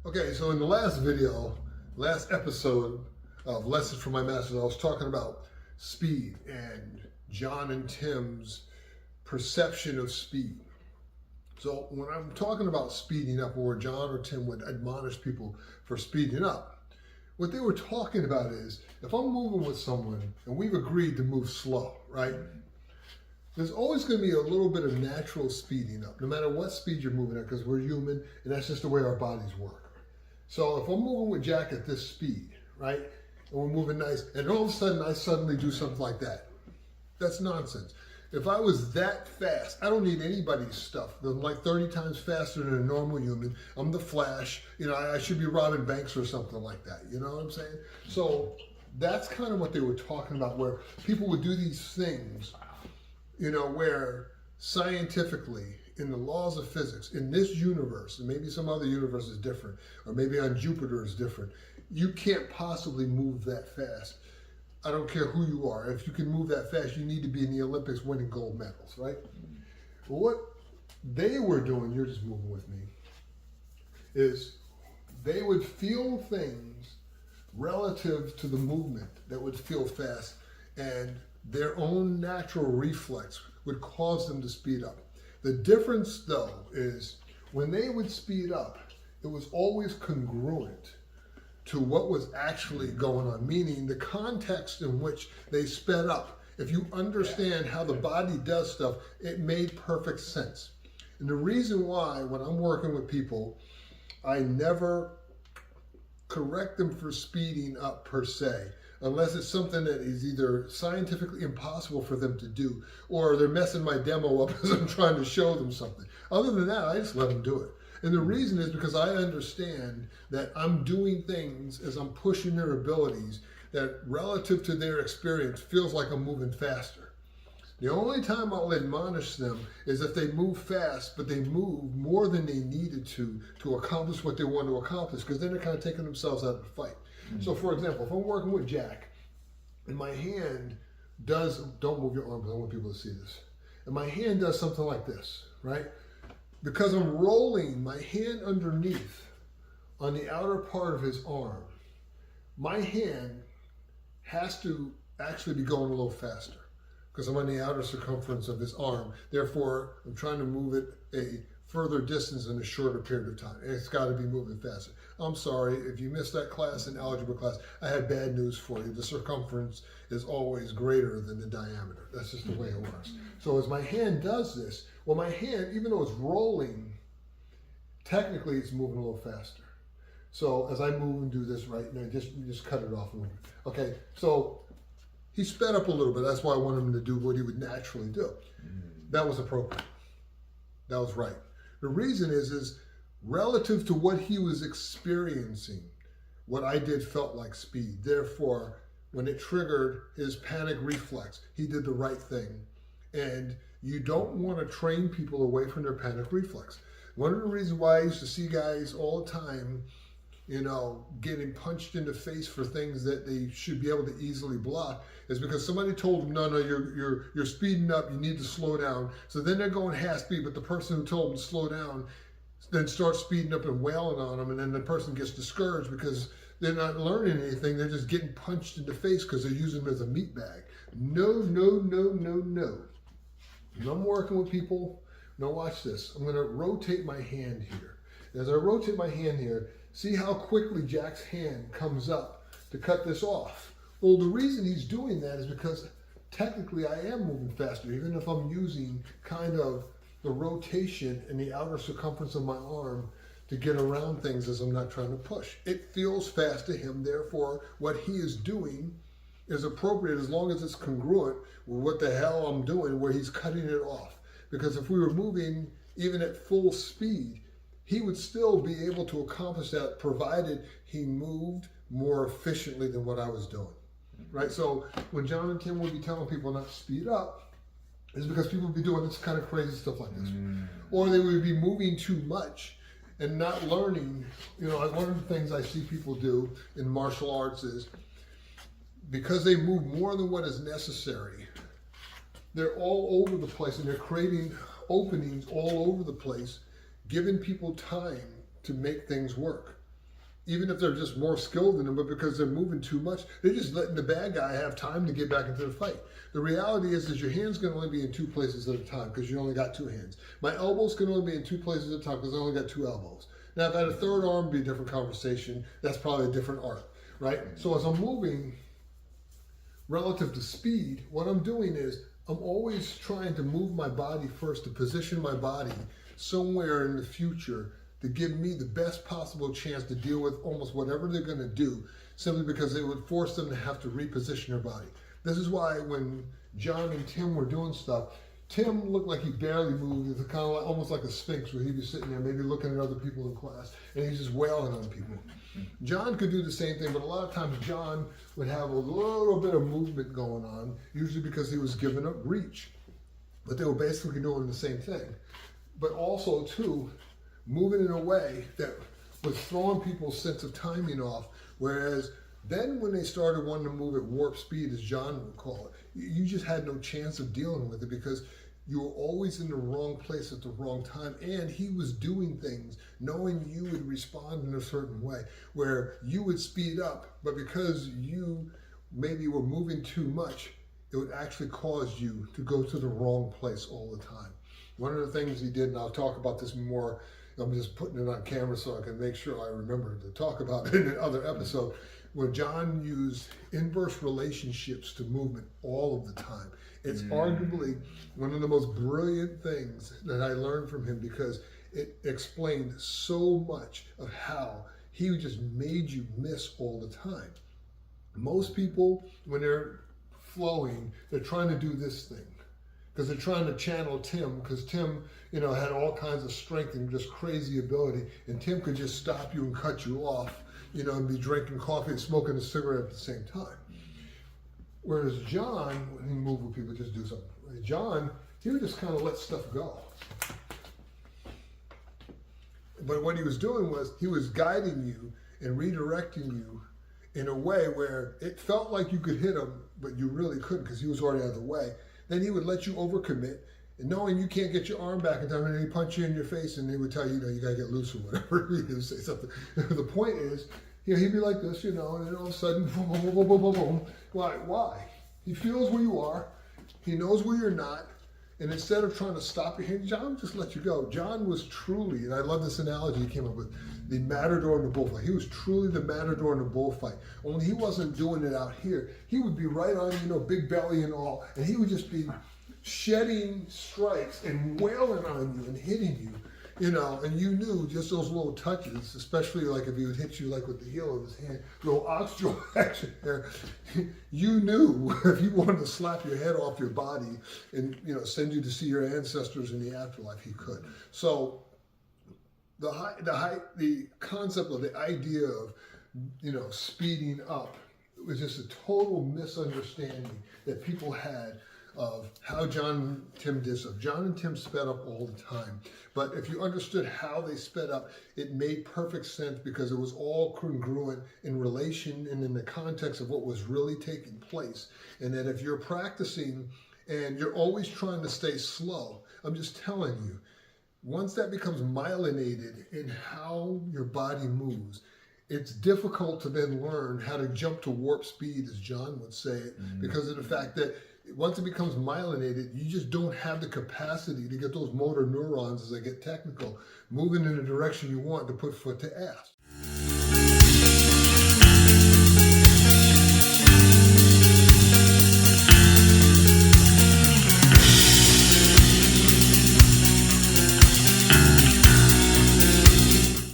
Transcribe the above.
Okay, so in the last video, last episode of Lessons from My Masters, I was talking about speed and John and Tim's perception of speed. So when I'm talking about speeding up, or John or Tim would admonish people for speeding up, what they were talking about is, if I'm moving with someone and we've agreed to move slow, right? There's always going to be a little bit of natural speeding up, no matter what speed you're moving at, because we're human and that's just the way our bodies work. So if I'm moving with Jack at this speed, right, and we're moving nice, and all of a sudden I suddenly do something like that, that's nonsense. If I was that fast, I don't need anybody's stuff. I'm like 30 times faster than a normal human. I'm the Flash. You know, I should be robbing banks or something like that. You know what I'm saying? So that's kind of what they were talking about, where people would do these things, you know, where scientifically, in the laws of physics, in this universe, and maybe some other universe is different, or maybe on Jupiter is different, you can't possibly move that fast. I don't care who you are. If you can move that fast, you need to be in the Olympics winning gold medals, right? Well, what they were doing, you're just moving with me, is they would feel things relative to the movement that would feel fast, and their own natural reflex would cause them to speed up. The difference, though, is when they would speed up, it was always congruent to what was actually going on, meaning the context in which they sped up. If you understand how the body does stuff, it made perfect sense. And the reason why, when I'm working with people, I never correct them for speeding up per se, unless it's something that is either scientifically impossible for them to do, or they're messing my demo up as I'm trying to show them something. Other than that, I just let them do it. And the reason is because I understand that I'm doing things as I'm pushing their abilities that, relative to their experience, feels like I'm moving faster. The only time I'll admonish them is if they move fast, but they move more than they needed to accomplish what they want to accomplish, because then they're kind of taking themselves out of the fight. So for example, if I'm working with Jack and my hand does, don't move your arm because I want people to see this, and my hand does something like this, right? Because I'm rolling my hand underneath on the outer part of his arm, my hand has to actually be going a little faster because I'm on the outer circumference of his arm. Therefore, I'm trying to move it a further distance in a shorter period of time. It's got to be moving faster. I'm sorry, if you missed that class in algebra class, I had bad news for you. The circumference is always greater than the diameter. That's just the way it works. So as my hand does this, well, my hand, even though it's rolling, technically it's moving a little faster. So as I move and do this right now, just cut it off a little bit. Okay, so he sped up a little bit. That's why I wanted him to do what he would naturally do. That was appropriate. That was right. The reason is relative to what he was experiencing, what I did felt like speed. Therefore, when it triggered his panic reflex, he did the right thing. And you don't want to train people away from their panic reflex. One of the reasons why I used to see guys all the time, you know, getting punched in the face for things that they should be able to easily block is because somebody told them, no, you're speeding up, you need to slow down. So then they're going half speed, but the person who told them to slow down then starts speeding up and wailing on them, and then the person gets discouraged because they're not learning anything, they're just getting punched in the face because they're using them as a meat bag. No, no, no, no, no. When I'm working with people, now watch this. I'm gonna rotate my hand here. As I rotate my hand here, see how quickly Jack's hand comes up to cut this off. Well, the reason he's doing that is because technically I am moving faster, even if I'm using kind of the rotation in the outer circumference of my arm to get around things as I'm not trying to push. It feels fast to him, therefore what he is doing is appropriate as long as it's congruent with what the hell I'm doing, where he's cutting it off. Because if we were moving even at full speed, he would still be able to accomplish that, provided he moved more efficiently than what I was doing, right? So when John and Tim would be telling people not to speed up, is because people would be doing this kind of crazy stuff like this. Or they would be moving too much and not learning. You know, one of the things I see people do in martial arts is, because they move more than what is necessary, they're all over the place and they're creating openings all over the place, giving people time to make things work. even if they're just more skilled than them, but because they're moving too much, they're just letting the bad guy have time to get back into the fight. The reality is your hand's going to only be in two places at a time because you only got two hands. My elbows can only be in two places at a time because I only got two elbows. Now, if I had a third arm, it'd be a different conversation. That's probably a different art, right? So as I'm moving relative to speed, what I'm doing is I'm always trying to move my body first, to position my body somewhere in the future to give me the best possible chance to deal with almost whatever they're going to do, simply because it would force them to have to reposition their body. This is why when John and Tim were doing stuff, Tim looked like he barely moved. It was kind of like, almost like a sphinx, where he'd be sitting there maybe looking at other people in class and he's just wailing on people. John could do the same thing, but a lot of times John would have a little bit of movement going on, usually because he was giving up reach. But they were basically doing the same thing. But also, too, moving in a way that was throwing people's sense of timing off, whereas then when they started wanting to move at warp speed, as John would call it, you just had no chance of dealing with it because you were always in the wrong place at the wrong time, and he was doing things knowing you would respond in a certain way, where you would speed up, but because you maybe were moving too much, it would actually cause you to go to the wrong place all the time. One of the things he did, and I'll talk about this more, I'm just putting it on camera so I can make sure I remember to talk about it in another episode, where John used inverse relationships to movement all of the time. It's arguably one of the most brilliant things that I learned from him, because it explained so much of how he just made you miss all the time. Most people, when they're flowing, they're trying to do this thing because they're trying to channel Tim, because Tim, had all kinds of strength and just crazy ability, and Tim could just stop you and cut you off, and be drinking coffee and smoking a cigarette at the same time. Whereas John, when he moved with people, just do something. John, he would just kind of let stuff go. But what he was doing was he was guiding you and redirecting you in a way where it felt like you could hit him, but you really couldn't because he was already out of the way. Then he would let you overcommit, and knowing you can't get your arm back in time, and then he'd punch you in your face, and he would tell you, you got to get loose or whatever. He would say something. The point is, he'd be like this, and then all of a sudden, boom, boom, boom, boom, boom, boom. Why? He feels where you are. He knows where you're not. And instead of trying to stop your hand, John just let you go. John was truly, and I love this analogy he came up with, the matador in the bullfight. He was truly the matador in the bullfight. Only he wasn't doing it out here. He would be right on, big belly and all, and he would just be shedding strikes and wailing on you and hitting you. And you knew just those little touches, especially like if he would hit you like with the heel of his hand, little oxjaw action there, you knew if he wanted to slap your head off your body and, send you to see your ancestors in the afterlife, he could. So the concept of the idea of, speeding up was just a total misunderstanding that people had of how John and Tim did stuff. John and Tim sped up all the time. But if you understood how they sped up, it made perfect sense because it was all congruent in relation and in the context of what was really taking place. And that if you're practicing and you're always trying to stay slow, I'm just telling you, once that becomes myelinated in how your body moves, it's difficult to then learn how to jump to warp speed, as John would say it, because of the fact that once it becomes myelinated, you just don't have the capacity to get those motor neurons, as I get technical, moving in the direction you want to put foot to ass.